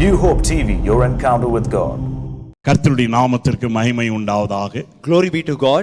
New Hope TV, your encounter with God. கர்த்தருடைய நாமத்திற்கு மகிமை உண்டாவதாக. Glory be to God.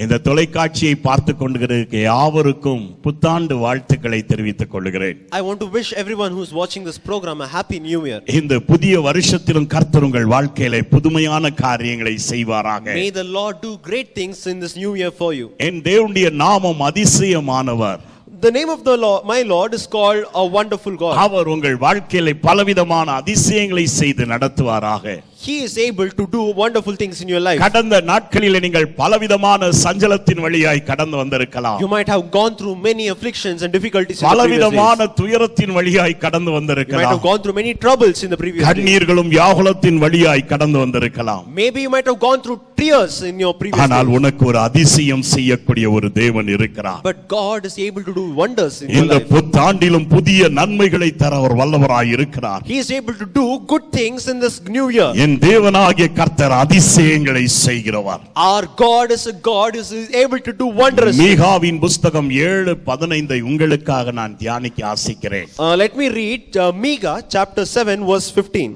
இந்த தொலைக்காட்சியை பார்த்து கொண்டிருக்கிற யாவருக்கும் புத்தாண்டு வாழ்த்துக்களை தெரிவித்துக் கொள்கிறேன். I want to wish everyone who is watching this program a happy new year. இந்த புதிய வருஷத்திலும் கர்த்தர் உங்கள் வாழ்க்கையிலே புதுமையான காரியங்களை செய்வாராக. May the Lord do great things in this new year for you. என் தேவனுடைய நாமம் அதிசயமானவர். The name of the Lord, my Lord, is called a wonderful God. அவர் உங்கள் வாழ்க்கையிலே பலவிதமான அதிசயங்களை செய்து நடத்துவாராக. He is able to do wonderful things in your life. கடந்த நாட்களிலே நீங்கள் பலவிதமான சஞ்சலத்தின் வழியாய் கடந்து வந்திருக்கலாம். You might have gone through many afflictions and difficulties in the previous பலவிதமான days. துயரத்தின் வழியாய் கடந்து You might வந்திருக்கலாம். have gone through many troubles in the previous days. கண்ணீர்களும் வியாகுலத்தின் வழியாய் கடந்து வந்திருக்கலாம். Maybe you might have gone through tears in your previous ஆனால் days. உனக்கு ஒரு அதிசயம் செய்யக்கூடிய ஒரு தேவன் இருக்கிறார். But God is able to do wonders in your இந்த life. புத்தாண்டிலும் புதிய நன்மைகளை தர அவர் வல்லவராய் இருக்கிறார். He is able to do good things in this new year. என் தேவனாகிய கர்த்தர் அதிசயங்களை செய்கிறவர். Our God is a God who is able to do wonders. மீகாவின் புத்தகம் 7:15 உங்களுக்காக நான் தியானிக்க ஆசைக்கிறேன். Let me read Micah chapter 7 verse 15.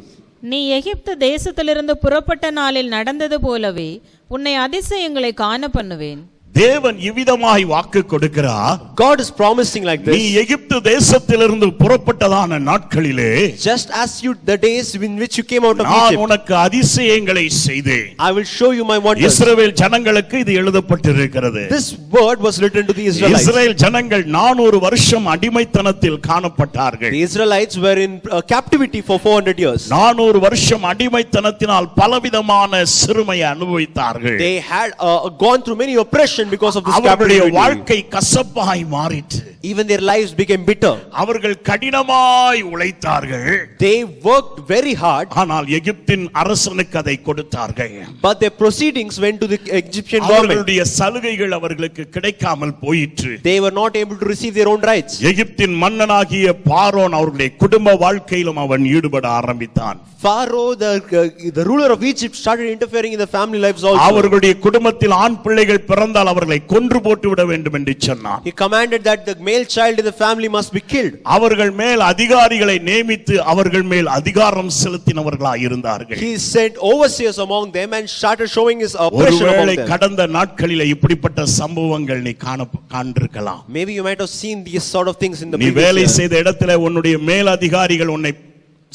நீ எகிப்து தேசத்திலிருந்து புறப்பட்ட நாளில் நடந்தது போலவே உன்னை அதிசயங்களை காண பண்ணுவேன். தேவன் இவ்விதமாய் வாக்கு கொடுக்கிறார். God is promising like நீ this. எகிப்து தேசத்திலிருந்து புறப்பட்டதான நாட்களிலே Just as you the days in which you came out of நான் Egypt, உனக்கு அதிசயங்களை செய்தேன். I will show you my wonders. இஸ்ரவேல் ஜனங்களுக்கு இது எழுதப்பட்டிருக்கிறது. This word was written to the Israelites. இஸ்ரவேல் ஜனங்கள் 400 வருஷம் அடிமைத்தனத்தில் காணப்பட்டார்கள். The Israelites were in captivity for 400 years. 400 வருஷம் அடிமைத்தனத்தினால் பலவிதமான சிறுமையை அனுபவித்தார்கள். They had gone through many oppression because of this அவர்களுடைய captivity. வாழ்க்கை கசப்பாய் மாறிற்று. Even their lives became bitter. அவர்கள் கடினமாய் உழைத்தார்கள். They worked very hard. ஆனால் எகிப்தின் அரசனுக்கு அதை கொடுத்தார்கள். But their proceedings went to the Egyptian government. அவர்களுடைய சலுகைகள் அவர்களுக்கு கிடைக்காமல் போயிற்று. They were not able to receive their own rights. எகிப்தின் மன்னனாகிய பார்வோன் அவர்களுடைய குடும்ப வாழ்க்கையிலும் அவன் ஈடுபட ஆரம்பித்தான். Pharaoh, the ruler of Egypt, started interfering in the family lives also. அவர்களுடைய குடும்பத்தில் ஆண் பிள்ளைகள் பிறந்தால் அவர்களை கொன்று போட்டு விட வேண்டும் என்று சொன்னான். He commanded that the male child in the family must be killed. அவர்கள் மேல் அதிகாரிகளை நியமித்து அவர்கள் மேல் அதிகாரம் செலுத்தினவர்களாய் இருந்தார்கள். He sent overseers among them and started showing his oppression among ஒருவேளை them. கடந்த நாட்களிலே இப்படிப்பட்ட சம்பவங்கள் நீ காண்பிருக்கலாம். Maybe you might have seen these sort of things in the நீ வேலை previous year. செய்த இடத்துல உன்னுடைய மேல் அதிகாரிகள் உன்னை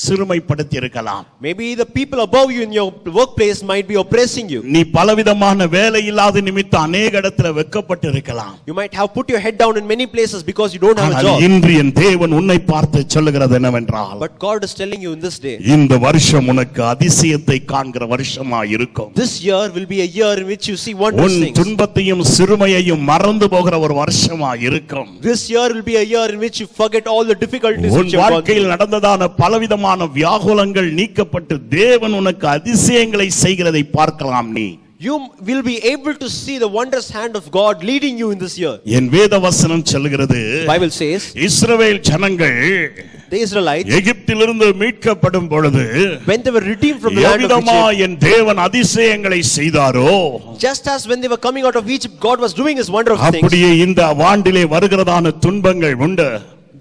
சிறுமைப்படுத்தி இருக்கலாம். Maybe the people above you in your workplace might be oppressing you. நீ பலவிதமான வேலை இல்லாத நிமித்தம் अनेक இடத்துல வெட்கப்பட்டு இருக்கலாம். You might have put your head down in many places because you don't have a job. இன்று என் தேவன் உன்னை பார்த்து சொல்லுகிறது என்னவென்றால், But God is telling you in this day, இந்த வருஷம் உனக்கு அதிசயத்தை காண்கிற வருஷமாய் இருக்கும். this year will be a year in which you see wondrous உன் things. துன்பத்தையும் சிறுமையையும் மறந்து போகிற ஒரு வருஷமாய் இருக்கும். This year will be a year in which you forget all the difficulties உன் which you have gone வாழ்க்கையில் through. நடந்ததான பலவிதமான வியாகுலங்கள் நீக்கப்பட்டு தேவன் உனக்கு அதிசயங்களை செய்கிறதை பார்க்கலாம். நீ You will be able to see the wondrous hand of God leading you in this year. என் வேத வசனம் சொல்கிறது, Bible says, இஸ்ரவேல் ஜனங்கள் the Israelites, எகிப்திலிருந்து மீட்கப்படும் பொழுது when they were redeemed from the land of எவ்விதமா Egypt, என் தேவன் அதிசயங்களை செய்தாரோ, just as when they were coming out of Egypt, God was doing his wondrous things. அப்படியே இந்த ஆண்டிலே வருகிறதான துன்பங்கள் உண்டு.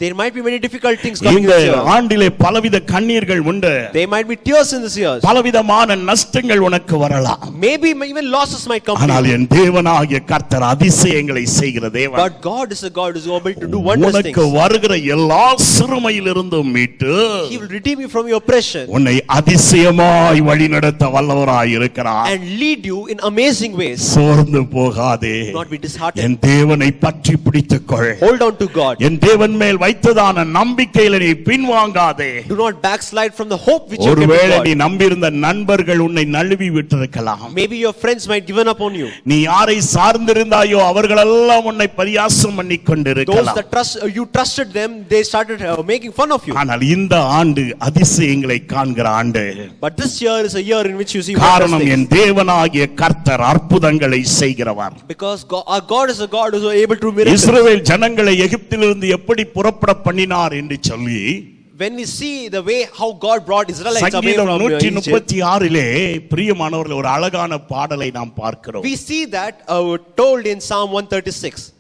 There might be many difficult things coming இந்த this year. ஆண்டிலே பலவித கண்ணீர்கள் உண்டு. There might be tears in this year. பலவிதமான நஷ்டங்கள் உனக்கு வரலாம். Maybe even losses might come. ஆனால் என் தேவனாகிய கர்த்தர் அதிசயங்களை செய்கிற தேவன். But God is a God who is able to do wondrous things. உனக்கு வருகிற எல்லா சிறுமையிலிருந்தும் மீட்டு He will redeem you from your oppression உன்னை அதிசயமாய் வழிநடத்த வல்லவராய் இருக்கிறார். and lead you in amazing ways. சோர்ந்து போகாதே. Do not be disheartened. என் தேவனை பற்றி பிடித்துக்கொள். Hold on to God. என் தேவன் மேல் வைத்ததான நம்பிக்கையில நீ பின்வாங்காதே. Do not backslide from the hope which you kept ஒருவேளை in நீ God. நம்பியிருந்த நண்பர்கள் உன்னை நழுவி விட்டிருக்கலாம். Maybe your friends might given up on you. நீ யாரை சார்ந்திருந்தாயோ அவர்களெல்லாம் உன்னை பரியாசம் பண்ணி Those கொண்டிருக்கலாம். that you trusted them, they started making fun of you. ஆனால் இந்த ஆண்டு அதிசயங்களை காண்கிற ஆண்டு. But this year is a year in which you see காரணம் wondrous என் things. தேவனாகிய கர்த்தர் அற்புதங்களை செய்கிறவர். Because our God is a God who is able to do miracles. இஸ்ரவேல் ஜனங்களை எகிப்திலிருந்து எப்படி புறப்பட பண்ணினார் என்று சொல்லி When we see the way how God brought Israelites away சங்கீதம் from Egypt, 136 பிரியமானவர்களே ஒரு அழகான பாடலை நாம் பார்க்கிறோம். we see that told in Psalm 136.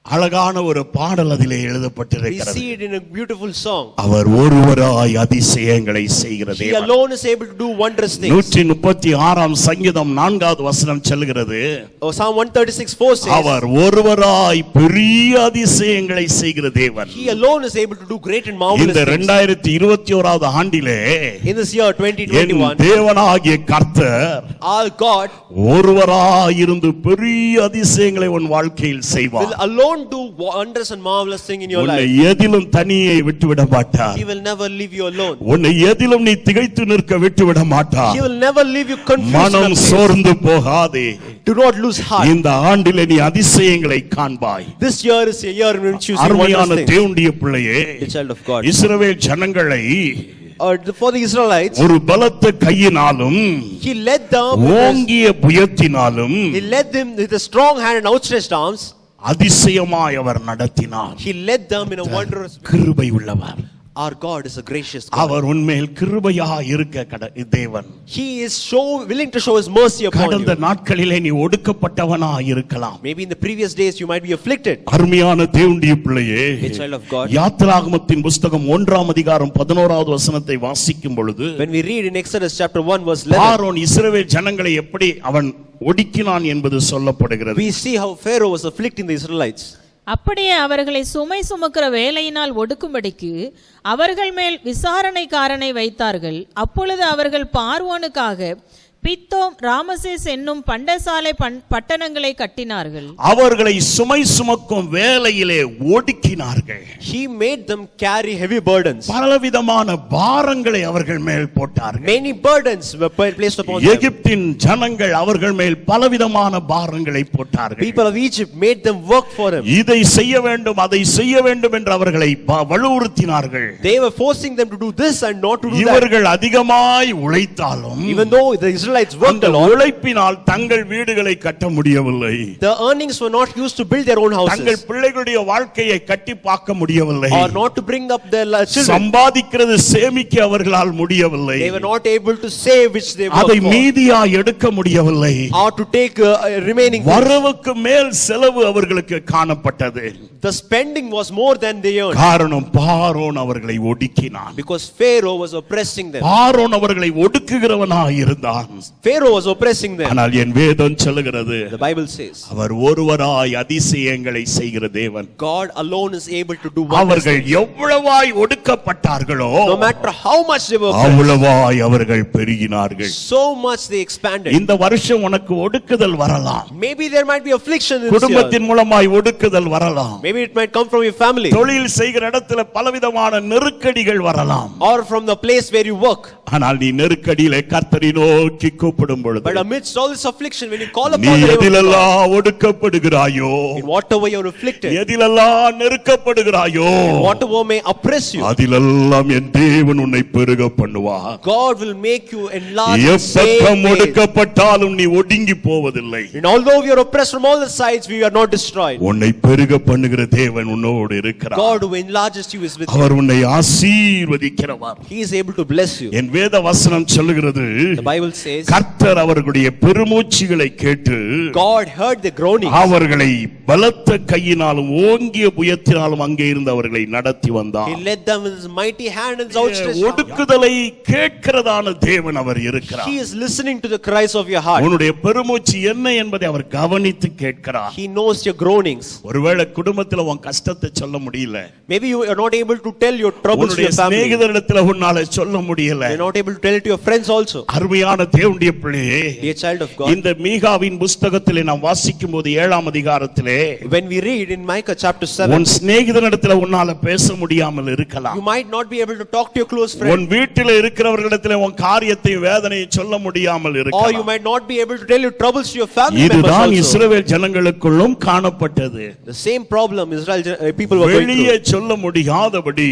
அழகான ஒரு பாடல் அதிலே We எழுதப்பட்டிருக்கிறது. see it in a beautiful song. அவர் ஒருவராய் அதிசயங்களை செய்கிற He தேவன். alone is able to do wondrous things. 136 சங்கீதம் 4வது வசனம் சொல்கிறது, Oh, Psalm 136:4 says, அவர் ஒருவராய் பெரிய அதிசயங்களை செய்கிற தேவன். He alone is able to do great and marvelous இந்த things. 2021வது ஆண்டிலே In this year என் 2021, தேவனாகிய கர்த்தர் our God ஒருவராய் இருந்து பெரிய அதிசயங்களை உன் வாழ்க்கையில் will செய்வார். alone do wondrous and marvelous thing in your உன்னை life. எதிலும் தனியே விட்டுவிட மாட்டார். He will never leave you alone. உன்னை எதிலும் நீ திகைத்து நிற்க விட்டுவிட மாட்டார். He will never leave you confused. மனம் சோர்ந்து போகாதே. Do not lose heart. இந்த ஆண்டிலே நீ அதிசயங்களை காண்பாய். This year is a year in which you see அருமையான wondrous things. தேவனுடைய பிள்ளையே, The child of God. இஸ்ரவேல் ஜனங்களை For the Israelites, ஒரு பலத்த கையினாலும் He led them. ஓங்கிய புயத்தினாலும் He led them with a strong hand and outstretched arms. அதிசயமாய் அவர் நடத்தினார். He led them in a wondrous. கிருபை உள்ளவர். Our God is a gracious God. அவர் உன்மேல் கிருபையா இருக்க தேவன். He is willing to show His mercy upon கடந்த you. நாட்களிலே நீ ஒடுக்கப்பட்டவனா இருக்கலாம். Maybe in the previous days you might be afflicted. அருமையான தேவனுடைய பிள்ளையே, A child of God. யாத்திராகமத்தின் புஸ்தகம் 1ஆம் அதிகாரம் 11வது வசனத்தை வாசிக்கும் பொழுது, When we read in Exodus chapter 1 verse 11, Aaron இஸ்ரவேல் ஜனங்களை எப்படி அவன் ஒடுக்கினான் என்பது சொல்லப்படுகிறது. we see how Pharaoh was afflicting the Israelites. அப்படியே அவர்களை சுமை சுமக்கிற வேலையினால் ஒடுக்கும்படிக்கு அவர்கள் மேல் விசாரணைக்காரனை வைத்தார்கள். அப்பொழுது அவர்கள் பார்வோனுக்காக பித்தோம் ராமசேஸ் என்னும் பண்டசாலை பட்டணங்களை கட்டினார்கள். அவர்களை சுமை சுமக்கும் வேலையிலே ஒடுக்கினார்கள். He made them carry heavy burdens. பலவிதமான பாரங்களை அவர்கள் மேல் போட்டார்கள். Many burdens were placed upon them. எகிப்தின் ஜனங்கள் அவர்கள் மேல் பலவிதமான பாரங்களை போட்டார்கள். People of Egypt made them work for him. இதை செய்ய வேண்டும் அதை செய்ய வேண்டும் என்று அவர்களை வலுவுறுத்தினார்கள். They were forcing them to do this and not to do that. இவர்கள் அதிகமாய் உழைத்தாலும் Even though the Israelites worked அந்த a lot, உழைப்பினால் தங்கள் வீடுகளை கட்ட முடியவில்லை. the earnings were not used to build their own தங்கள் houses பிள்ளைகளுடைய வாழ்க்கையை கட்டி பார்க்க முடியவில்லை. or not to bring up their children. சம்பாதிக்கிறது சேமிக்க அவர்களால் முடியவில்லை. They were not able to save which they அதை worked for, மீதியா எடுக்க முடியவில்லை. or to take remaining things. வரவுக்கு மேல் செலவு அவர்களுக்கு காணப்பட்டது. The spending was more than they earned காரணம் பார்வோன் அவர்களை ஒடுக்கினான். because Pharaoh was oppressing them. பார்வோன் அவர்களை ஒடுக்குகிறவனாய் இருந்தான். Pharaoh was oppressing them. ஆனால் என் வேதம் சொல்லுகிறது, The Bible says அவர் ஒருவராய் அதிசயங்களை செய்கிற தேவன். God alone is able to do wonders. அவர்கள் எவ்வளவாய் ஒடுக்கப்பட்டார்களோ No matter how much they were oppressed, அவ்வளவாய் அவர்கள் பெருகினார்கள். so much they expanded. இந்த வருஷம் உனக்கு ஒடுக்குதல் வரலாம். Maybe there might be affliction in this year. குடும்பத்தின் மூலமாய் ஒடுக்குதல் வரலாம். Maybe it might come from your family தொழில் செய்கிற இடத்துல பலவிதமான நெருக்கடிகள் வரலாம். or from the place where you work. ஆனால் நீ நெருக்கடியிலே கர்த்தரை நோக்கி கூப்பிடும் பொழுது, But amidst all this affliction, when you call நீ upon the name of God, எதிலெல்லாம் ஒடுக்கப்படுகிறாயோ, in whatever you are afflicted, எதிலெல்லாம் நெருக்கப்படுகிறாயோ, in whatever may oppress you, அதிலெல்லாம் என் தேவன் உன்னை பெருக பண்ணுவார். God will make you enlarge in எப்பக்கம் same ways. ஒடுக்கப்பட்டாலும் நீ ஒடுங்கி போவதில்லை. And although we are oppressed from all the sides, we are not destroyed. உன்னை பெருக பண்ணுகிற தேவன் உன்னோடு இருக்கிறார். God who enlarges you is with you. அவர் உன்னை ஆசீர்வதிக்கிறவர். He is able to bless you. என் வேத வசனம் சொல்லுகிறது, The Bible says கர்த்தர் அவர்களுடைய பெருமூச்சுகளை கேட்டு God heard the groaning. அவர்களை பலத்த கையினாலும் ஓங்கிய புயத்தினாலும் அங்கே இருந்து அவர்களை நடத்தி வந்தார். He led them with his mighty hand and his outstretched arm. ஒடுக்குதலை கேட்கிறதான தேவன் அவர் இருக்கிறார். He is listening to the cries of your heart. உன்னுடைய பெருமூச்சு என்ன என்பதை அவர் கவனித்து கேட்கிறார். He knows your groanings. ஒருவேளை குடும்பத்துல உன் கஷ்டத்தை சொல்ல முடியல, Maybe you are not able to tell your troubles to உன்னுடைய your family. சிநேகிதரிடத்துல உன்னால சொல்ல முடியல. You are not able to tell it to your friends also. அருமையான தேவனுடைய பிள்ளையே, Dear child of God, இந்த மீகாவின் புஸ்தகத்திலே நாம் வாசிக்கும் போது 7ஆம் அதிகாரத்திலே, when we read in Micah chapter 7, உன் சிநேகிதனிடத்துல உன்னால பேச முடியாமல் இருக்கலாம். you might not be able to talk to your close friend, உன் வீட்டிலே இருக்கிறவர்களிடத்திலே உன் காரியத்தை வேதனையை சொல்ல முடியாமல் or you இருக்கலாம். might not be able to tell your troubles to your family members இதுதான் also. இஸ்ரவேல் ஜனங்களுக்குள்ளும் காணப்பட்டது. The same problem Israel people were going வெளியே through. சொல்ல முடியாதபடி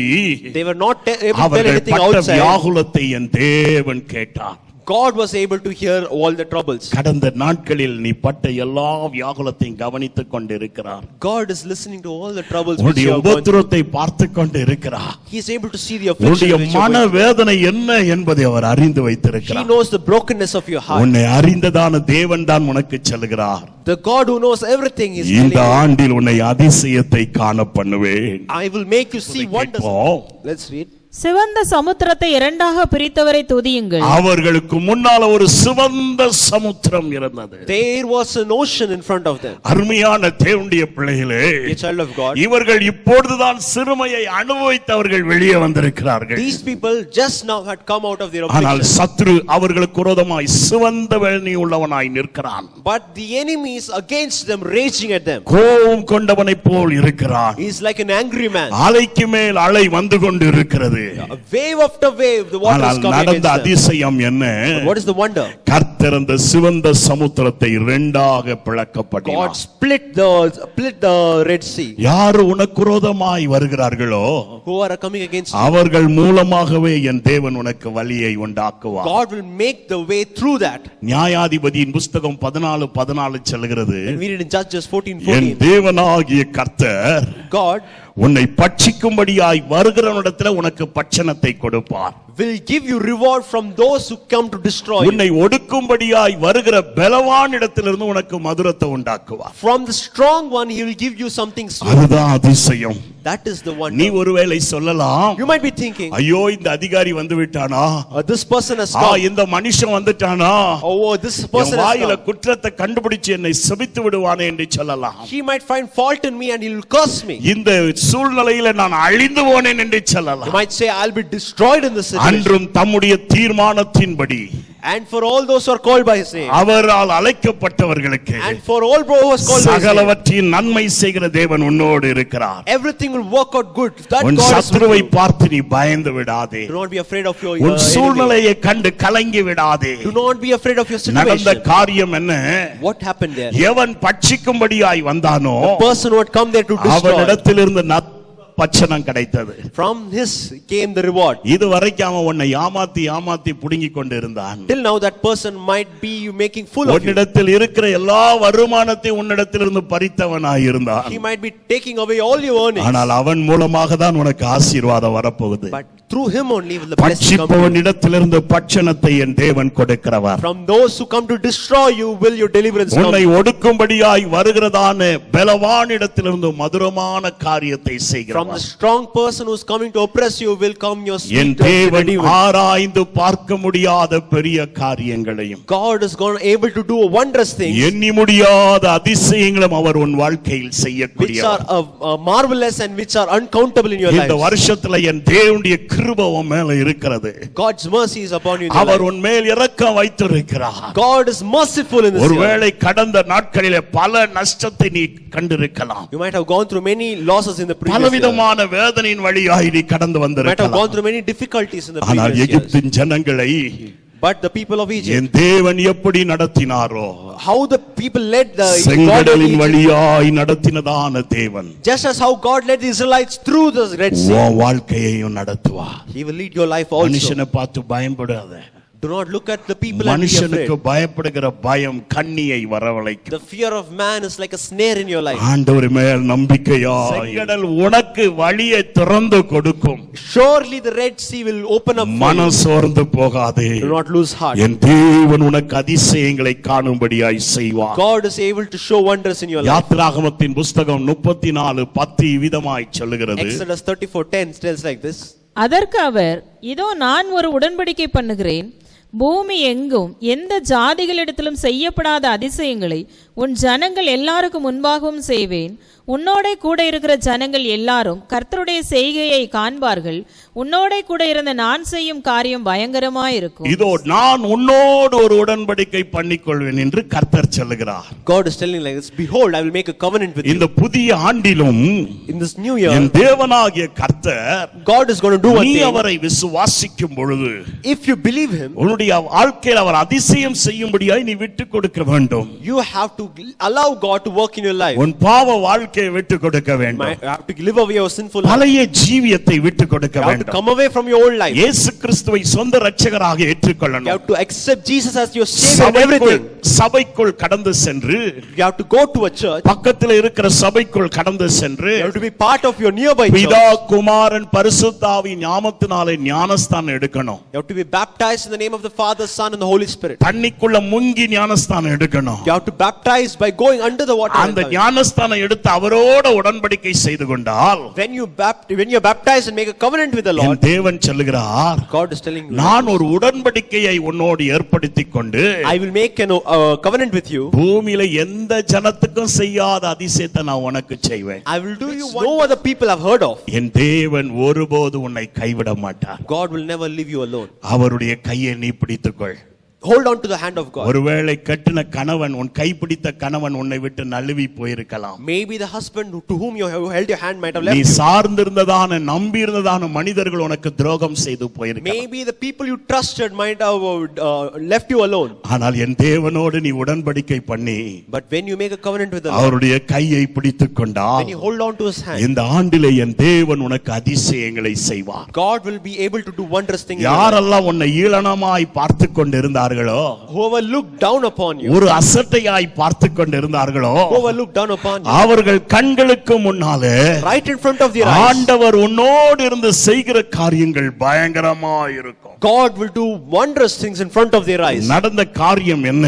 They were not able to tell அவர்கள் anything பட்ட outside. வியாகுலத்தை என் தேவன் கேட்டார். God was able to hear all the troubles. கடந்த நாட்களில் நீ பட்ட எல்லா வியாகுலத்தையும் கவனித்துக் கொண்டிருக்கிறார். God is listening to all the troubles which உன்னுடைய you have gone through. உபத்திரவத்தை பார்த்துக் கொண்டு இருக்கிறார். He is able to see the affliction உன்னுடைய which you have மன gone through. வேதனை என்ன என்பதை அவர் அறிந்து He வைத்திருக்கிறார். knows the brokenness of your heart. உன்னை அறிந்ததான தேவன் தான் உனக்கு சொல்லுகிறார். The God who knows everything is இந்த telling you, ஆண்டில் உன்னை அதிசயத்தை காண பண்ணுவேன். I will make you see wonders. கேட்போம். Let's read. சிவந்த சமுத்திரத்தை இரண்டாக பிரித்தவரை துதியுங்கள். அவர்களுக்கு முன்னால ஒரு சிவந்த சமுத்திரம் இருந்தது. There was an ocean in front of them. அருமையான தேவனுடைய பிள்ளைகளே, A child of God. இவர்கள் இப்பொழுதுதான் சிறுமையை அனுபவித்தவர்கள் வெளியே வந்திருக்கிறார்கள். These people just now had come out of their ஆனால் affliction. சத்ரு அவர்களுக்கு விரோதமாய் சிவந்த வேணி உள்ளவனாய் நிற்கிறான். But the enemy is against them, raging at them. கோபம் கொண்டவனைப் போல் இருக்கிறான். He is like an angry man. அலைக்கு மேல் அலை வந்து கொண்டு இருக்கிறது. A wave after wave, the water is ஆனால் coming நடந்த against them. அதிசயம் என்ன? But what is the wonder? கர்த்தர் அந்த சிவந்த சமுத்திரத்தை இரண்டாக பிளக்கப்பட்டார். God split the Red Sea. யார் உனக்கு விரோதமாய் வருகிறார்களோ Who are coming against you? அவர்கள் மூலமாகவே என் தேவன் உனக்கு வழியை உண்டாக்குவார். God will make the way through that. நியாயாதிபதியின் புஸ்தகம் 14:14 சொல்கிறது, And we read in Judges என் 14:14. தேவனாகிய கர்த்தர் God உன்னை பட்சிக்கும்படியாய் வருகிறவனிடத்தில் உனக்கு பட்சணத்தை கொடுப்பார். will give you reward from those who come to destroy you. உன்னை ஒடுக்கும்படியாய் வருகிற பலவான் இடத்திலிருந்து உனக்கு மதுரத்தை உண்டாக்குவார். From the strong one, he will give you something sweet. அதுதான் அதிசயம். That is the நீ wonder. ஒருவேளை சொல்லலாம், You might be thinking, ஐயோ இந்த அதிகாரி வந்து விட்டானா, this person has come. இந்த மனுஷன் வந்துட்டானா, Oh, this N person has வாயில come. குற்றத்தை கண்டுபிடிச்சு என்னை சபித்து விடுவானே என்று சொல்லலாம். He might find fault in me and he will curse me. இந்த சூழ்நிலையில நான் அழிந்து போனேன் என்று You சொல்லலாம். might say, I'll be destroyed in this situation. அன்றும் தம்முடைய தீர்மானத்தின்படி And for all those who are called by his name. அவரால் அழைக்கப்பட்டவர்களுக்கு And for all who are called by his name. சகலவற்றின் நன்மை செய்கிற தேவன் உன்னோடு இருக்கிறார். Everything will work out good. That உன் God is with சத்துருவை you. பார்த்து நீ பயந்து விடாதே. Do not be afraid of your உன் enemy. சூழ்நிலையை கண்டு கலங்கி விடாதே. Do not be afraid of your நடந்த situation. காரியம் என்ன? What happened there? எவன் பட்சிக்கும்படியாய் வந்தானோ The person who had come there to destroy. அவனிடத்திலிருந்து பட்சணம் கிடைத்தது. From his came the reward. இதுவரைக்கும் அவன் உன்னை ஏமாத்தி புடுங்கி கொண்டு இருந்தான். Till now that person might be making full of you. உன்னிடத்தில் இருக்கிற எல்லா வருமானத்தையும் உன்னிடத்திலிருந்து பறித்தவனாய் இருந்தான். He might be taking away all your earnings. ஆனால் அவன் மூலமாக தான் உனக்கு ஆசீர்வாதம் வரப்போகுது. But through him only will the blessing come. பட்சிப்பவனிடத்திலிருந்து பட்சணத்தை என் தேவன் கொடுக்கிறவர். From those who come to destroy you will your deliverance come. உன்னை ஒடுக்கும்படியாய் வருகிறதான பலவானிடத்திலிருந்து மதுரமான காரியத்தை செய்கிறவர். From the strong person who is coming to oppress you will come your N sweet தேவன் deliverance. ஆராய்ந்து பார்க்க முடியாத பெரிய காரியங்களையும் God is going able to do wondrous things எண்ணி முடியாத அதிசயங்களும் அவர் உன் வாழ்க்கையில் which செய்யக்கூடியவர். are marvelous and which are uncountable in your இந்த life. வருஷத்துல என் தேவனுடைய கிருபை உன் மேல இருக்கிறது. God's mercy is upon you in your our life. உன் மேல் இரக்கம் வைத்திருக்கிறார். God is merciful in this year. ஒருவேளை கடந்த நாட்களிலே பல நஷ்டத்தை நீ கண்டிருக்கலாம். You might have gone through many losses in the previous year. பலவிதமான வேதனையின் வழியாய் நீ கடந்து You might have gone வந்திருக்கலாம். through many difficulties in the ஆனால் previous years. எகிப்தின் ஜனங்களை But the people of Egypt, என் தேவன் எப்படி நடத்தினாரோ how the people led the God of செங்கடலின் Egypt, வழியாய் நடத்தினதான தேவன் just as how God led the Israelites through the Red Sea, உன் வாழ்க்கையையும் நடத்துவார். He will lead your life also. மனுஷனை பார்த்து பயப்படாத. Do not look at the people and be மனுஷனுக்கு afraid. பயப்படுகிற பயம் கண்ணியை வரவழைக்கும். The fear of man is like a snare in your life. ஆண்டவர் மேல் நம்பிக்கையா செங்கடல் உனக்கு வழியை திறந்து கொடுக்கும். Surely the Red Sea will open up for you. மனம் சோர்ந்து போகாதே. Do not lose heart. என் தேவன் உனக்கு அதிசயங்களை காணும்படியாய் செய்வார். God is able to show wonders in your life. யாத்திராகமத்தின் புஸ்தகம் 34:10 விதமாய் சொல்லுகிறது. Exodus 34:10 tells like this. அதற்கு அவர், இதோ நான் ஒரு உடன்படிக்கை பண்ணுகிறேன். பூமி எங்கும் எந்த ஜாதிகளிடத்திலும் செய்யப்படாத அதிசயங்களை உன் ஜனங்கள் எல்லாருக்கும் முன்பாகவும் செய்வேன். உன்னோட கூட இருக்கிற ஜனங்கள் எல்லாரும் கர்த்தருடைய செய்கையை காண்பார்கள். உன்னோட கூட இருந்த நான் செய்யும் காரியம் பயங்கரமாயிருக்கும். இதோ நான் உன்னோடு ஒரு உடன்படிக்கை பண்ணிக்கொள்வேன் என்று கர்த்தர் சொல்லுகிறார். God is telling like this, behold, I will make a covenant with you. இந்த புதிய ஆண்டிலும் In this new year, என் தேவனாகிய கர்த்தர் God is going to do one நீ thing. அவரை விசுவாசிக்கும் பொழுது If you believe Him, உன்னுடைய வாழ்க்கையில் அவர் அதிசயம் செய்யும்படியாய் நீ விட்டு கொடுக்க வேண்டும். you have to allow God to work in your life. உன் பாவ வாழ்க்கை வாழ்க்கையை விட்டு கொடுக்க வேண்டும். You have to live away your sinful life. பழைய ஜீவியத்தை விட்டு கொடுக்க You have to வேண்டும். come away from your old life. இயேசு கிறிஸ்துவை சொந்த இரட்சகராக You ஏற்றுக்கொள்ளணும். have to accept Jesus as your savior in everything. சபைக்குள் கடந்து சென்று, You have to go to a church. பக்கத்தில் இருக்கிற சபைக்குள் கடந்து சென்று, You have to be part of your nearby பிதா church. குமாரன் பரிசுத்தாவியின் நாமத்தினாலே ஞானஸ்தானம் எடுக்கணும். You have to be baptized in the name of the Father, Son and the Holy Spirit. தண்ணிக்குள்ள முங்கி ஞானஸ்தானம் எடுக்கணும். You have to baptize by going under the water. அந்த ஞானஸ்தானம் எடுத்து அவரோட உடன்படிக்கை செய்து கொண்டால், When you baptize and make a covenant with the N Lord, தேவன் சொல்லுகிறார், God is telling you, நான் ஒரு உடன்படிக்கையை உன்னோடு ஏற்படுத்திக் கொண்டு I will make a covenant with you. பூமியில எந்த ஜனத்துக்கும் செய்யாத அதிசயத்தை நான் உனக்கு செய்வேன். I will do you what no other people have heard of. என் தேவன் ஒருபோது உன்னை கைவிட மாட்டார். God will never leave you alone. அவருடைய கையை நீ பிடித்துக்கொள். Hold on to the hand of God. ஒருவேளை கட்டின கணவன், உன் கைப்பிடித்த கணவன் உன்னை விட்டு நழுவி போயிருக்கலாம். Maybe the husband to whom you have held your hand might have நீ left you. சார்ந்திருந்ததான நம்பியிருந்ததான மனிதர்கள் உனக்கு துரோகம் செய்து போயிருக்கலாம். Maybe the people you trusted might have left you alone. ஆனால் என் தேவனோடு நீ உடன்படிக்கை பண்ணி, But when you make a covenant with the Lord, அவருடைய கையை பிடித்துக் கொண்டால், when you hold on to his hand, இந்த ஆண்டிலே என் தேவன் உனக்கு அதிசயங்களை செய்வார். God will be able to do wondrous things. யாரெல்லாம் உன்னை ஈழனமாய் பார்த்து கொண்டிருந்தார்களோ, Whoever looked down upon you, ஒரு அசட்டையாய் பார்த்து கொண்டிருந்தார்களோ, whoever looked down upon you, அவர்கள் கண்களுக்கு முன்னாலே right in front of their eyes, ஆண்டவர் உன்னோடு இருந்து செய்கிற காரியங்கள் பயங்கரமாய் இருக்கும். God will do wondrous things in front of their eyes. நடந்த காரியம் என்ன?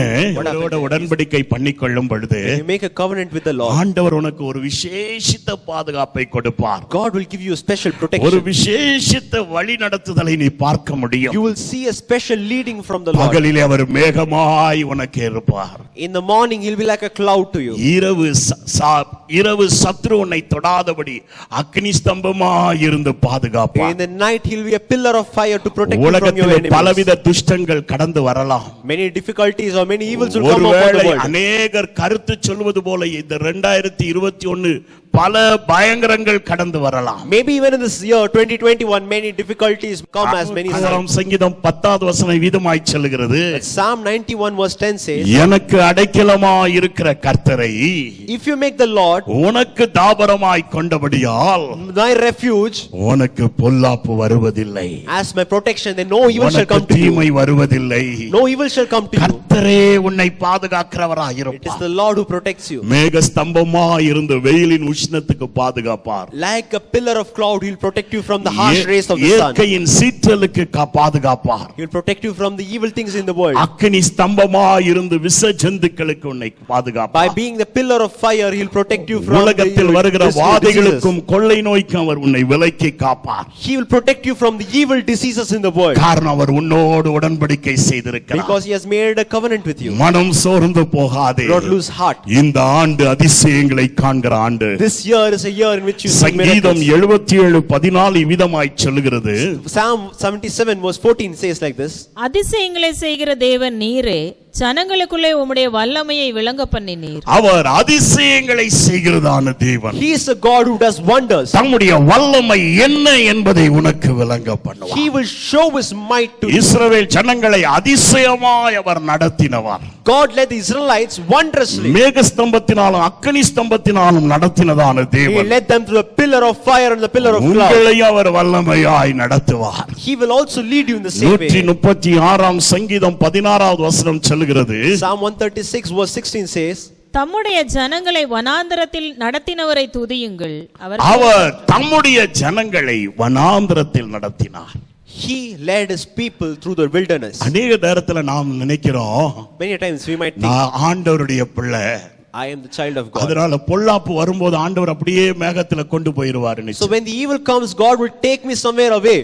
அவரோட உடன்படிக்கை பண்ணிக்கொள்ளும் பொழுது When you make a covenant with the Lord, ஆண்டவர் உனக்கு ஒரு விசேஷித்த பாதுகாப்பை கொடுப்பார். God will give you a special ஒரு protection. விசேஷித்த வழி நடத்துதலை நீ பார்க்க முடியும். You will see a special leading from the Lord. பகலிலே அவர் மேகமாய் உனக்கு இருப்பார். In the morning he'll be like a cloud to you. இரவு சத்ரு உன்னை தொடாதபடி அக்னி ஸ்தம்பமாய் இருந்து பாதுகாப்பார். In the night he'll be a pillar of fire to protect you from your உலகத்திலே enemies. பலவித துஷ்டங்கள் கடந்து வரலாம். Many difficulties or many evils will come upon the world. அநேகர் கருத்து சொல்வது போல இந்த 2021 பல பயங்கரங்கள் கடந்து வரலாம். Maybe even in this year 2021 many difficulties come as many signs. சங்கீதம் 10வது வசனம் விதமாய் சொல்லுகிறது, Psalm 91 verse 10 says, எனக்கு அடைக்கலமாய் இருக்கிற கர்த்தரை if you make the Lord உனக்கு தாபரமாய் கொண்டபடியால் thy refuge உனக்கு பொல்லாப்பு வருவதில்லை. as my protection, then no evil shall come to you. தீமை வருவதில்லை. No evil shall come to you. கர்த்தரே உன்னை பாதுகாக்கிறவராய் It is இருப்பார். the Lord who protects you. மேக ஸ்தம்பமாய் இருந்து வெயிலின் உஷ்ணத்துக்கு பாதுகாப்பார். Like a pillar of cloud, he'll protect you from the harsh rays of the sun. இயற்கையின் சீற்றலுக்கு பாதுகாப்பார். He'll protect you from the evil things in the world. அக்கினி ஸ்தம்பமாய் இருந்து விஷ ஜந்துக்களுக்கு உன்னை By பாதுகாப்பார். being the pillar of fire, he'll protect you from the உலகத்தில் வருகிற diseases. வாதைகளுக்கும் கொள்ளை நோய்க்கும் அவர் உன்னை விலக்கி காப்பார். He will protect you from the evil diseases in the world. காரணம் அவர் உன்னோடு உடன்படிக்கை செய்திருக்கிறார். Because he has made a covenant with you. மனம் சோர்ந்து போகாதே. Do not lose heart. இந்த ஆண்டு அதிசயங்களை காண்கிற ஆண்டு. This year is a year in which you see சங்கீதம் miracles. 77:14 விதமாய் சொல்லுகிறது, Psalm 77 verse 14 says like this, அதிசயங்களை செய்கிற தேவன் நீரே, ஜனங்களுக்குள்ளே உம்முடைய வல்லமையை விளங்க பண்ணினீர். அவர் அதிசயங்களை செய்கிறதான தேவன். he is a God who does wonders. தம்முடைய வல்லமை என்ன என்பதை உனக்கு விளங்க பண்ணுவார். He will show his might to you. இஸ்ரவேல் ஜனங்களை அதிசயமாய் அவர் நடத்தினவர். God led the Israelites wondrously. மேக ஸ்தம்பத்தினாலும் அக்கினி ஸ்தம்பத்தினாலும் நடத்தினதான He தேவன் led them through a pillar of fire and the pillar of cloud. உங்களையும் அவர் வல்லமையாய் நடத்துவார். He will also lead you in the same way. 136 சங்கீதம் 16வது வசனம் சொல்லுகிறது, Psalm 136 verse 16 says, தம்முடைய ஜனங்களை வனாந்தரத்தில் நடத்தினவரை துதியுங்கள். அவர் தம்முடைய ஜனங்களை வனாந்தரத்தில் நடத்தினார். he led his people through the wilderness. அநேக நேரத்துல நாம் நினைக்கிறோம், Many times we might think, நான் ஆண்டவருடைய பிள்ளை, I am the child of God. அதனால பொல்லாப்பு வரும்போது ஆண்டவர் அப்படியே மேகத்துல கொண்டு போயிருவாரு. So when the evil comes, God will take me somewhere away.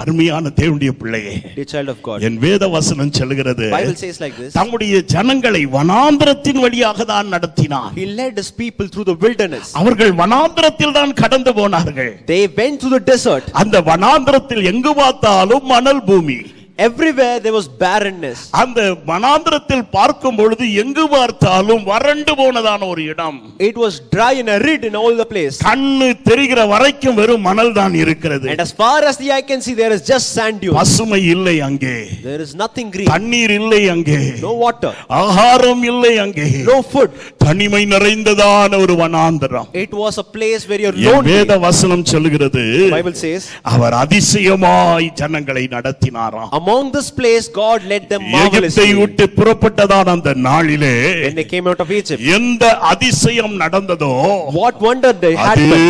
அருமையான தேவனுடைய பிள்ளையே, Dear child of God, என் வேத வசனம் சொல்லுகிறது, Bible says like this, தம்முடைய ஜனங்களை வனாந்தரத்தின் வழியாக தான் நடத்தினார். he led his people through the wilderness. அவர்கள் வனாந்தரத்தில் தான் கடந்து போனார்கள். They went through the desert. அந்த வனாந்தரத்தில் எங்கு பார்த்தாலும் மணல் பூமி. Everywhere there was barrenness. அந்த வனாந்தரத்தில் பார்க்கும் பொழுது எங்கு பார்த்தாலும் வறண்டு போனதான ஒரு இடம். It was dry and arid in all the place. கண்ணு தெரிகிற வரைக்கும் வெறும் மணல் தான் இருக்கிறது. And as far as the eye can see, there is just sand dunes. பசுமை இல்லை அங்கே. There is nothing green. தண்ணீர் இல்லை அங்கே. No water. ஆகாரம் இல்லை அங்கே. No food. தனிமை நிறைந்ததான ஒரு வனாந்தரம். It was a place where you're N lonely. வேத வசனம் சொல்லுகிறது, The Bible says, அவர் அதிசயமாய் ஜனங்களை நடத்தினாராம். among this place God led them எகிப்தை marvelously. விட்டு புறப்பட்டதான அந்த நாளிலே When they came out of Egypt, எந்த அதிசயம் நடந்ததோ what wonder they had. அதே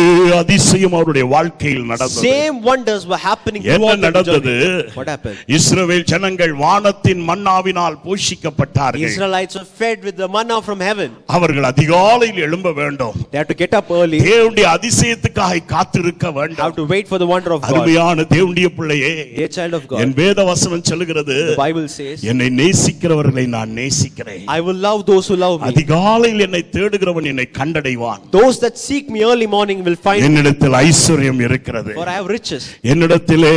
அதிசயம் அவருடைய வாழ்க்கையில் நடந்தது. Same wonders were happening என்ன throughout the நடந்தது? journey. What happened? இஸ்ரவேல் ஜனங்கள் வானத்தின் மன்னாவினால் போஷிக்கப்பட்டார்கள். Israelites were fed with the manna from heaven. அவர்கள் அதிகாலையில் எழும்ப வேண்டும். They had to get up early. தேவனுடைய அதிசயத்துக்காக காத்திருக்க Have வேண்டும். to wait for the wonder of God. அருமையான தேவனுடைய பிள்ளையே, Dear child of N God, வேத வசனம் சொல்லுகிறது, the Bible says, என்னை நேசிக்கிறவர்களை நான் நேசிக்கிறேன். I will love those who love me. அதிகாலையில் என்னை தேடுகிறவன் என்னை கண்டடைவான். Those that seek me early morning will find me. என்னிடத்தில் ஐஸ்வர்யம் இருக்கிறது, For I have riches, என்னிடத்திலே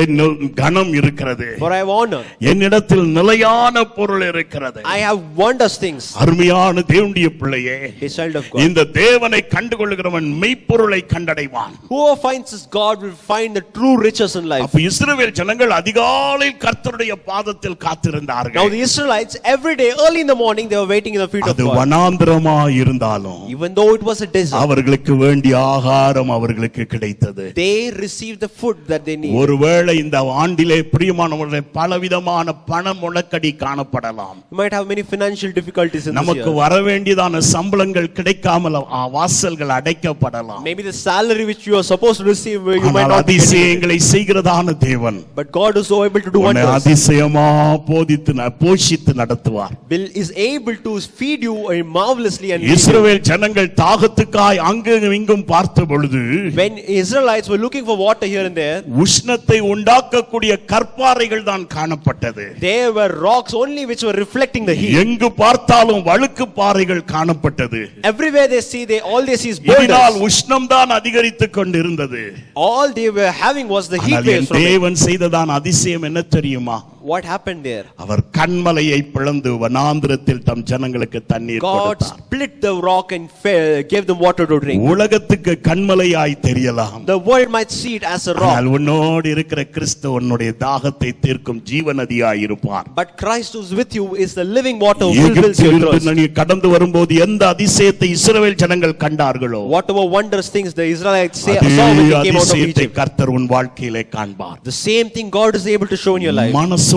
கனம் இருக்கிறது, for I have honor, என்னிடத்தில் நிலையான பொருள் இருக்கிறது. I have wondrous things. அருமையான தேவனுடைய பிள்ளையே, Dear child of God, இந்த தேவனை கண்டுகொள்ளுகிறவன் மெய்ப்பொருளை கண்டடைவான். whoever finds this God will find the true riches in life. அப்ப இஸ்ரவேல் ஜனங்கள் அதிகாலையில் கர்த்தருடைய பாதத்தில் Now காத்திருந்தார்கள். the Israelites every day early in the morning they were waiting in the feet of அது God. வனாந்திரமா இருந்தாலும் Even though it was a desert, அவர்களுக்கு வேண்டிய ஆகாரம் அவர்களுக்கு கிடைத்தது. they received the food that they need. ஒருவேளை இந்த ஆண்டிலே பிரியமானவர்களே பலவிதமான பண முடக்கடி காணப்படலாம். You might have many financial difficulties in this நமக்கு year. வர வேண்டியதான சம்பளங்கள் கிடைக்காமல் வாசல்கள் அடைக்கப்படலாம். Maybe the salary which you are supposed to receive you might ஆனால் not get it. அதிசயங்களை செய்கிறதான தேவன் But God is so able to do உன்னை wonders. அதிசயமா போஷித்து நடத்துவார். Bill is able to feed you marvelously and lead you. இஸ்ரவேல் ஜனங்கள் தாகத்துக்காய் அங்கும் இங்கும் பார்த்த பொழுது When Israelites were looking for water here and there, உஷ்ணத்தை உண்டாக்கக்கூடிய கற்பாறைகள் தான் காணப்பட்டது. there were rocks only which were reflecting the heat. எங்கு பார்த்தாலும் வழுக்கு பாறைகள் காணப்பட்டது. Everywhere they see, all they see is இதனால் boulders. உஷ்ணம் தான் அதிகரித்துக் கொண்டிருந்தது. All they were having was the heat ஆனால் waves என் from it. தேவன் செய்ததான் அதிசயம் என்ன தெரியுமா? What happened there? அவர் கன்மலையை பிளந்து வனாந்திரத்தில் தம் ஜனங்களுக்கு தண்ணீர் God கொடுத்தார். split the rock and gave them water to drink. உலகத்துக்கு கன்மலையாய் தெரியலாம், The world might see it as a rock, ஆனால் உன்னோடு இருக்கிற கிறிஸ்து உன்னுடைய தாகத்தை தீர்க்கும் ஜீவநதியாய் இருப்பார். but Christ who's with you is the living water who fills your எகிப்திலிருந்து thirst. நீ கடந்து வரும்போது எந்த அதிசயத்தை இஸ்ரவேல் ஜனங்கள் கண்டார்களோ Whatever wondrous things the Israelites saw அதே when they came out of அதிசயத்தை Egypt, கர்த்தர் உன் வாழ்க்கையிலே காண்பார். the same thing God is able to show in your life. மனசோர்ந்து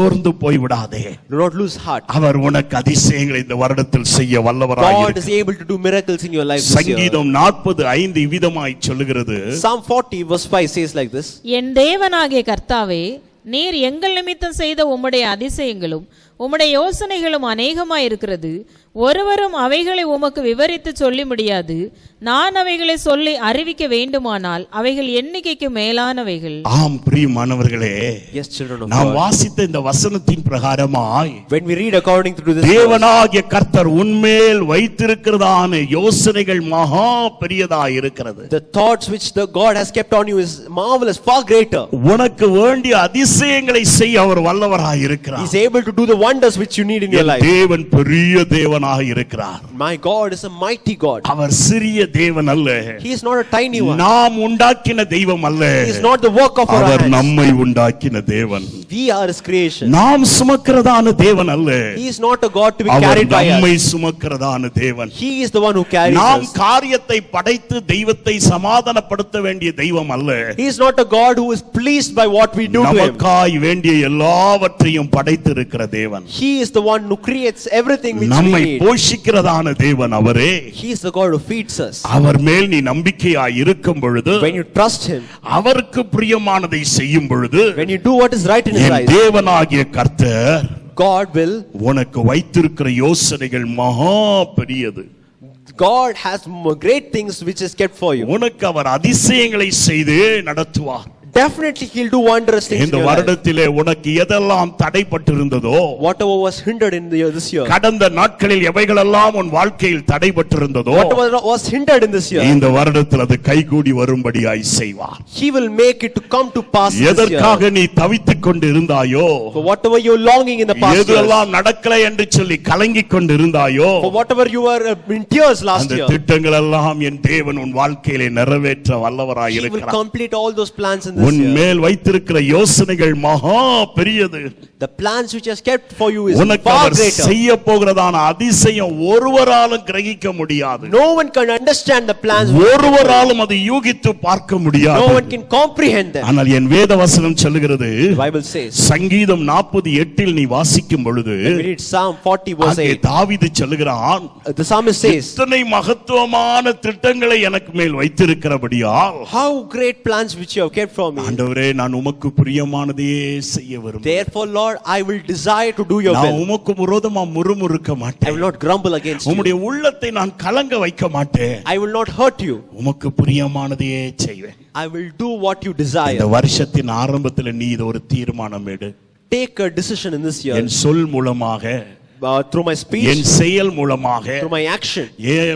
போய்விடாதே. Do not lose heart. அவர் உனக்கு அதிசயங்களை இந்த வருடத்தில் செய்ய வல்லவராய் God is இருக்கிறார். able to do miracles in your life this year. சங்கீதம் 40:5 விதமாய் சொல்லுகிறது, Psalm 40 verse 5 says like this. என் தேவனாகிய கர்த்தாவே, நீர் எங்கள் நிமித்தம் செய்த உம்முடைய அதிசயங்களும் உம்முடைய யோசனைகளும் அநேகமாயிருக்கிறது. ஒருவரும் அவைகளை உமக்கு விவரித்து சொல்லி முடியாது. நான் அவைகளை சொல்லி அறிவிக்க வேண்டுமானால் அவைகள் எண்ணிக்கைக்கு மேலானவைகள். ஆம் பிரியமானவர்களே, Yes, children of நாம் God. வாசித்த இந்த வசனத்தின் பிரகாரமாய் When we read according to this verse, தேவனாகிய கர்த்தர் உன்மேல் வைத்திருக்கிறதான யோசனைகள் மகா பெரியதாய் இருக்கிறது. the thoughts which the God has kept on you is marvelous, far greater. உனக்கு வேண்டிய அதிசயங்களை செய்ய அவர் வல்லவராய் இருக்கிறார். He's able to do the wonders which you need in your N life. தேவன் பெரிய தேவனாக இருக்கிறார். My God is a mighty God. அவர் சிறிய தேவன் அல்ல. He is not a tiny one. நாம் உண்டாக்கின தெய்வம் அல்ல. He is not the work of our our hands. நம்மை உண்டாக்கின தேவன். We are his creation. நாம் சுமக்கிறதான தேவன் அல்ல. He is not a God to be our carried by நம்மை us. சுமக்கிறதான தேவன். He is the one who carries நாம் us. காரியத்தை படைத்து தெய்வத்தை சமாதானப்படுத்த வேண்டிய தெய்வம் அல்ல. He is not a God who is pleased by what we do to him. நமக்காய் வேண்டிய எல்லாவற்றையும் படைத்திருக்கிற தேவன். He is the one who creates everything which we நம்மை need. போஷிக்கிறதான தேவன் அவரே. He is the God who feeds us. அவர் மேல் நீ நம்பிக்கையாய் இருக்கும் பொழுது, When you trust him, அவருக்கு பிரியமானதை செய்யும் பொழுது, when you do what is right in his N eyes, தேவனாகிய கர்த்தர் God will, உனக்கு வைத்திருக்கிற யோசனைகள் மகா பெரியது. God has great things which is kept for you. உனக்கு அவர் அதிசயங்களை செய்தே நடத்துவார். Definitely he'll do wondrous things in இந்த your life. வருடத்திலே உனக்கு எதெல்லாம் தடைப்பட்டிருந்ததோ, Whatever was hindered in this year, கடந்த நாட்களில் எவைகளெல்லாம் உன் வாழ்க்கையில் தடைபட்டிருந்தோ, whatever was hindered in this year, இந்த வருடத்தில் அது கைகூடி வரும்படியாய் செய்வார். he will make it to come to pass this year. எதற்காக நீ தவித்துக் கொண்டு இருந்தாயோ, For whatever you were longing in the past years, எதெல்லாம் நடக்கல என்று சொல்லி கலங்கிக் கொண்டு இருந்தாயோ, for whatever you were in tears last அந்த year, திட்டங்கள் எல்லாம் என் தேவன் உன் வாழ்க்கையிலே நிறைவேற்ற வல்லவராய் he will இருக்கிறார். complete all those plans in this உன் year. மேல் வைத்திருக்கிற யோசனைகள் மகா பெரியது. The plans which he has kept for you is உனக்கு far அவர் greater. செய்ய போகிறதான அதிசயம் ஒருவராலும் கிரகிக்க முடியாது. No one can understand the plans. ஒருவராலும் அதை யூகித்து பார்க்க முடியாது. No one can comprehend them. ஆனால் என் வேத வசனம் சொல்லுகிறது, The Bible says, சங்கீதம் 48:8 நீ வாசிக்கும் பொழுது when we read Psalm 40 verse அங்கே 8, தாவீது சொல்லுகிறான், the psalmist says, இத்தனை மகத்துவமான திட்டங்களை எனக்கு மேல் வைத்திருக்கிறபடியால் how great plans which you have kept for me. ஆண்டவரே, நான் உமக்கு பிரியமானதையே செய்ய விரும்புகிறேன். Therefore, Lord, I will desire to do your நான் will. உமக்கு விரோதமா முறுமுறுக்க I மாட்டேன். will not grumble against you. உம்முடைய உள்ளத்தை நான் கலங்க வைக்க மாட்டேன். I will not hurt you. உமக்கு பிரியமானதையே செய்வேன். I will do what you இந்த desire. வருஷத்தின் ஆரம்பத்தில் நீ இது ஒரு தீர்மானம் எடு. Take a decision in this year, என் சொல் மூலமாக, through my speech, என் செயல் மூலமாக, through my action.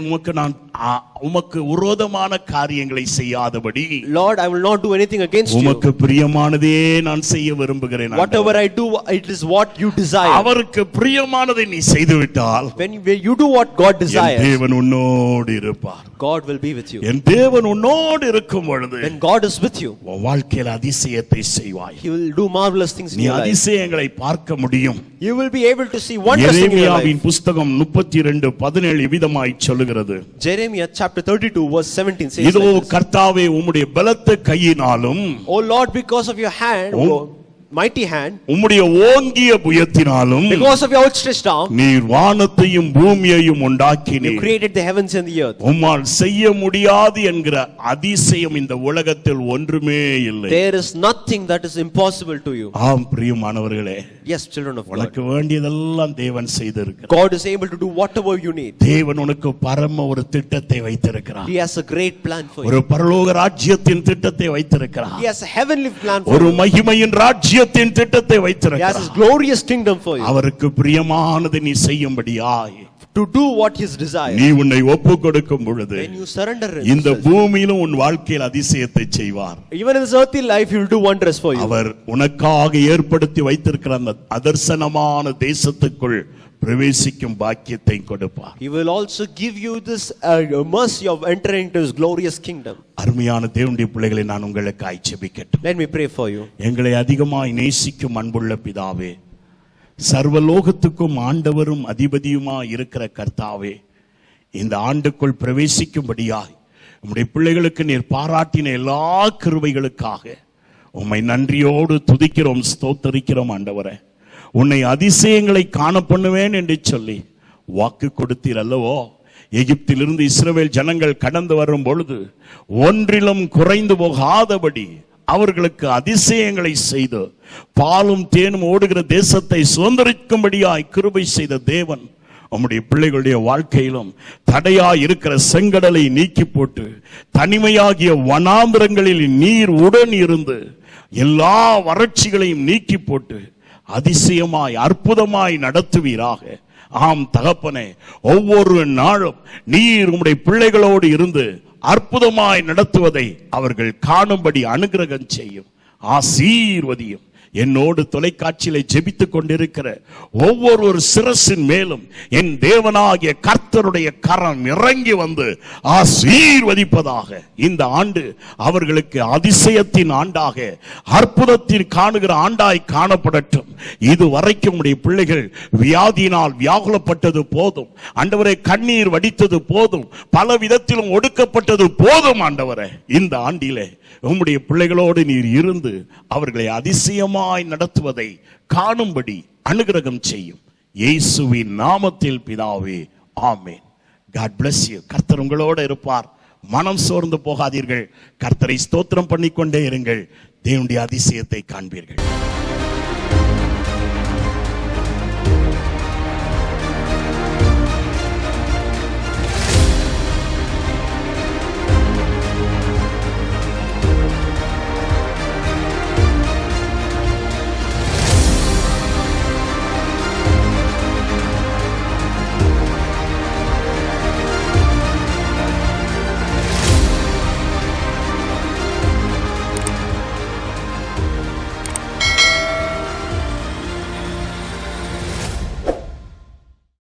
உமக்கு நான் உமக்கு விரோதமான காரியங்களை செய்யாதபடி, Lord, I will not do anything against you. உமக்கு பிரியமானதே நான் செய்ய விரும்புகிறேன். Whatever I do, it is what you desire. அவருக்கு பிரியமானதை நீ செய்துவிட்டால் When you do what God N desires, தேவன் உன்னோடு இருப்பார். God will be with you. என் தேவன் உன்னோடு இருக்கும் பொழுது When God is with you, உன் வாழ்க்கையில் அதிசயத்தை செய்வாய். He will do marvelous things in நீ your life. அதிசயங்களை பார்க்க முடியும். You will be able to see wonders in your life. எரேமியாவின் புத்தகம் 32:17 விதமாய் சொல்லுகிறது, Jeremiah chapter 32 verse 17 says, இதோ like this, கர்த்தாவே, உம்முடைய பலத்த கையினாலும் O Lord, because of your hand, mighty hand, உம்முடைய ஓங்கிய புயத்தினாலும் because of your outstretched arm, நீர் வானத்தையும் பூமியையும் you உண்டாக்கினீர். created the heavens and the earth. உம்மால் செய்ய முடியாது என்கிற அதிசயம் இந்த உலகத்தில் ஒன்றுமே இல்லை. There is nothing that is impossible to you. ஆம் பிரியமானவர்களே, Yes, children of God. உனக்கு வேண்டியதெல்லாம் தேவன் செய்திருக்கிறார். God is able to do whatever you need. தேவன் உனக்கு பரம ஒரு திட்டத்தை வைத்திருக்கிறார். He has a great plan for ஒரு you. பரலோக ராஜ்யத்தின் திட்டத்தை வைத்திருக்கிறார். He has a heavenly plan for ஒரு you. மகிமையின் ராஜ்யத்தின் திட்டத்தை He has வைத்திருக்கிறார். his glorious kingdom for you. அவருக்கு பிரியமானதை நீ செய்யும்படியாய் To do what his desire. நீ உன்னை ஒப்பு கொடுக்கும் பொழுது When you surrender இந்த yourself, பூமியிலும் உன் வாழ்க்கையில் அதிசயத்தை செய்வார். even in this earthly life, he will do wonders for you. அவர் உனக்காக ஏற்படுத்தி வைத்திருக்கிற அந்த அதர்சனமான தேசத்துக்குள் பிரவேசிக்கும் பாக்கியத்தை கொடுப்பார். He will also give you this mercy of entering into his glorious kingdom. அருமையான தேவனுடைய பிள்ளைகளை, நான் உங்களுக்கு ஜெபிக்கட்டும். Let me pray for you. எங்களை அதிகமாய் நேசிக்கும் அன்புள்ள பிதாவே, சர்வலோகத்துக்கும் ஆண்டவரும் அதிபதியுமாய் இருக்கிற கர்த்தாவே, இந்த ஆண்டுக்குள் பிரவேசிக்கும்படியாய் உம்முடைய பிள்ளைகளுக்கு நீர் பாராட்டின எல்லா கிருபைகளுக்காக உம்மை நன்றியோடு துதிக்கிறோம், ஸ்தோத்தரிக்கிறோம். ஆண்டவரே, உன்னை அதிசயங்களை காண பண்ணுவேன் என்று சொல்லி வாக்கு கொடுத்தீர் அல்லவோ? எகிப்திலிருந்து இஸ்ரவேல் ஜனங்கள் கடந்து வரும் பொழுது ஒன்றிலும் குறைந்து போகாதபடி அவர்களுக்கு அதிசயங்களை செய்து பாலும் தேனும் ஓடுகிற தேசத்தை சுதந்திரிக்கும்படியாய் கிருபை செய்த தேவன் உம்முடைய பிள்ளைகளுடைய வாழ்க்கையிலும் தடையாய் இருக்கிற செங்கடலை நீக்கி போட்டு தனிமையாகிய வனாந்திரங்களில் நீர் உடன் இருந்து எல்லா வறட்சிகளையும் நீக்கி போட்டு அதிசயமாய் அற்புதமாய் நடத்துவீராக. ஆம் தகப்பனே, ஒவ்வொரு நாளும் நீர் உம்முடைய பிள்ளைகளோடு இருந்து அற்புதமாய் நடத்துவதை அவர்கள் காணும்படி அனுகிரகம் செய்யும், ஆசீர்வதியும். என்னோடு தொலைக்காட்சியிலே ஜெபித்துக் கொண்டிருக்கிற ஒவ்வொரு சிரசின் மேலும் என் தேவனாகிய கர்த்தருடைய கரம் இறங்கி வந்து ஆசீர்வதிப்பதாக. இந்த ஆண்டு அவர்களுக்கு அதிசயத்தின் ஆண்டாக, அற்புதத்தில் காணுகிற ஆண்டாய் காணப்படட்டும். இதுவரைக்கும் உடைய பிள்ளைகள் வியாதியினால் வியாகுலப்பட்டது போதும் ஆண்டவரே, கண்ணீர் வடித்தது போதும், பல விதத்திலும் ஒடுக்கப்பட்டது போதும். ஆண்டவரே, இந்த ஆண்டிலே உம்முடைய பிள்ளைகளோடு நீர் இருந்து அவர்களை அதிசயமாய் நடத்துவதை காணும்படி அனுகிரகம் செய்யும். இயேசுவின் நாமத்தில் பிதாவே, ஆமென். God bless you. கர்த்தர் உங்களோடு இருப்பார். மனம் சோர்ந்து போகாதீர்கள். கர்த்தரை ஸ்தோத்திரம் பண்ணிக்கொண்டே இருங்கள். தேவனுடைய அதிசயத்தை காண்பீர்கள்.